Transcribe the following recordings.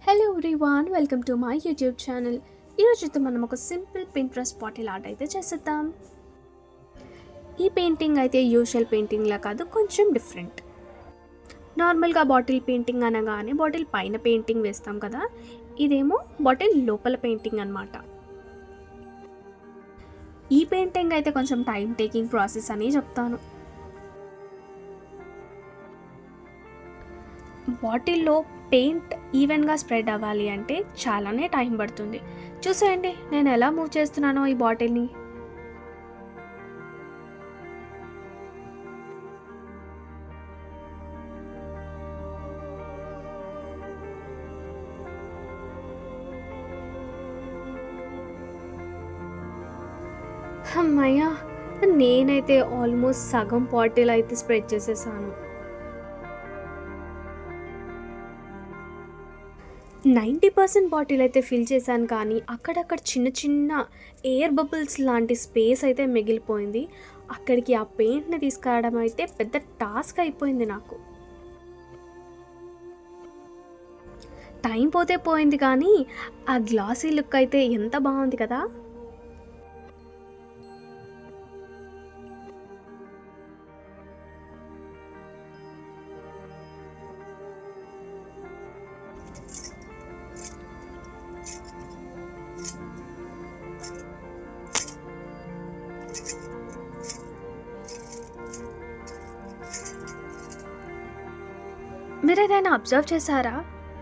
Hello everyone, welcome to my YouTube channel. ఈరోజు అయితే మనం ఒక సింపుల్ పింట్రెస్ట్ బాటిల్ ఆర్ట్ అయితే చేసేద్దాం. ఈ పెయింటింగ్ అయితే యూజువల్ పెయింటింగ్లా కాదు, కొంచెం డిఫరెంట్. నార్మల్గా బాటిల్ పెయింటింగ్ అనగానే బాటిల్ పైన పెయింటింగ్ వేస్తాం కదా, ఇదేమో బాటిల్ లోపల పెయింటింగ్ అనమాట. ఈ పెయింటింగ్ అయితే కొంచెం టైం టేకింగ్ ప్రాసెస్ అని చెప్తాను. బాటిల్లో పెయింట్ ఈవెన్గా స్ప్రెడ్ అవ్వాలి అంటే చాలానే టైం పడుతుంది. చూసేయండి నేను ఎలా మూవ్ చేస్తున్నానో ఈ బాటిల్ని. అమ్మయ్యా, నేనైతే ఆల్మోస్ట్ సగం బాటిల్ అయితే స్ప్రెడ్ చేసేసాను. 90% బాటిల్ అయితే ఫిల్ చేశాను, కానీ అక్కడక్కడ చిన్న చిన్న ఎయిర్ బబుల్స్ లాంటి స్పేస్ అయితే మిగిలిపోయింది. అక్కడికి ఆ పెయింట్ని తీసుకురావడం అయితే పెద్ద టాస్క్ అయిపోయింది నాకు. టైం పోతే పోయింది, కానీ ఆ గ్లాసీ లుక్ అయితే ఎంత బాగుంది కదా. మీరు ఏదైనా అబ్జర్వ్ చేశారా?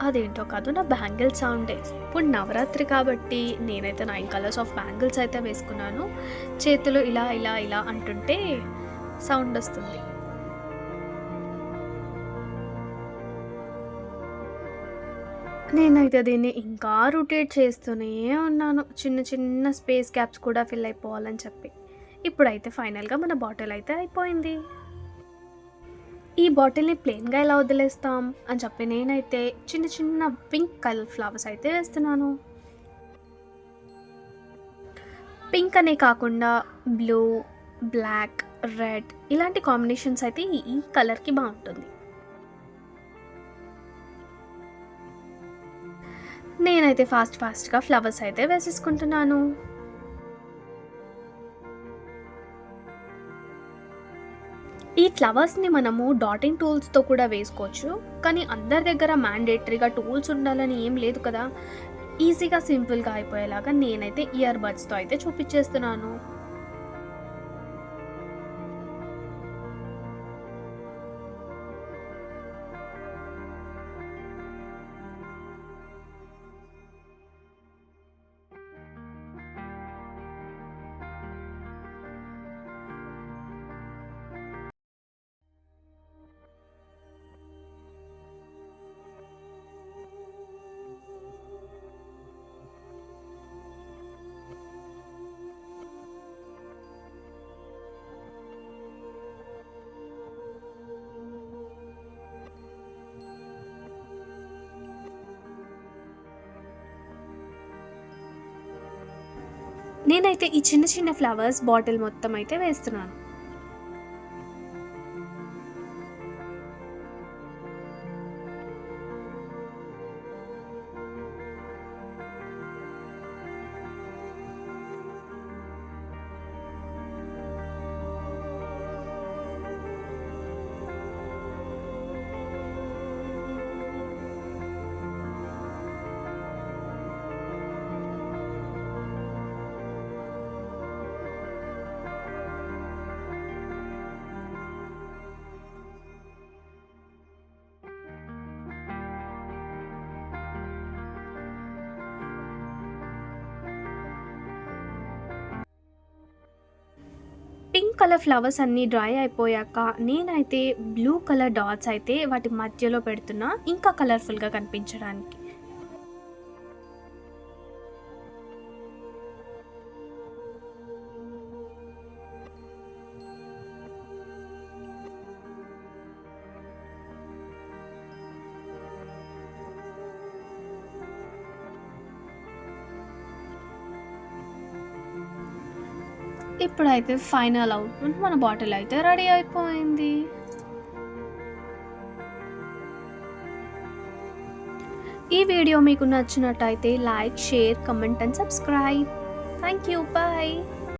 అదేంటో కాదు, నా బ్యాంగిల్ సౌండే. ఇప్పుడు నవరాత్రి కాబట్టి నేనైతే 9 కలర్స్ ఆఫ్ బ్యాంగిల్స్ అయితే వేసుకున్నాను. చేతులు ఇలా ఇలా ఇలా అంటుంటే సౌండ్ వస్తుంది. నేనైతే దీన్ని ఇంకా రొటేట్ చేస్తూనే ఉన్నాను, చిన్న చిన్న స్పేస్ గ్యాప్స్ కూడా ఫిల్ అయిపోవాలని చెప్పి. ఇప్పుడైతే ఫైనల్గా మన బాటిల్ అయితే అయిపోయింది. ఈ బాటిల్ని ప్లెయిన్గా ఎలా వదిలేస్తాం అని చెప్పి నేనైతే చిన్న చిన్న పింక్ కలర్ ఫ్లవర్స్ అయితే వేస్తున్నాను. పింక్ అనే కాకుండా బ్లూ, బ్లాక్, రెడ్ ఇలాంటి కాంబినేషన్స్ అయితే ఈ కలర్కి బాగుంటుంది. నేనైతే ఫాస్ట్గా ఫ్లవర్స్ అయితే వేసేసుకుంటున్నాను. ఈ ఫ్లవర్స్ని మనము డాటింగ్ టూల్స్తో కూడా వేసుకోవచ్చు, కానీ అందరి దగ్గర మ్యాండేటరీగా టూల్స్ ఉండాలని ఏం లేదు కదా. ఈజీగా సింపుల్గా అయిపోయేలాగా నేనైతే ఇయర్ బడ్స్తో అయితే చూపించేస్తున్నాను. నేనైతే ఈ చిన్న చిన్న ఫ్లవర్స్ బాటిల్ మొత్తం అయితే వేస్తున్నాను. పింక్ కలర్ ఫ్లవర్స్ అన్నీ డ్రై అయిపోయాక నేనైతే బ్లూ కలర్ డాట్స్ అయితే వాటి మధ్యలో పెడుతున్నా, ఇంకా కలర్ఫుల్గా కనిపించడానికి. ఇప్పుడైతే ఫైనల్ అవుట్పుట్ మన బాటిల్ అయితే రెడీ అయిపోయింది. ఈ ఈ వీడియో మీకు నచ్చినట్టయితే like, share, comment and subscribe. Thank you. Bye.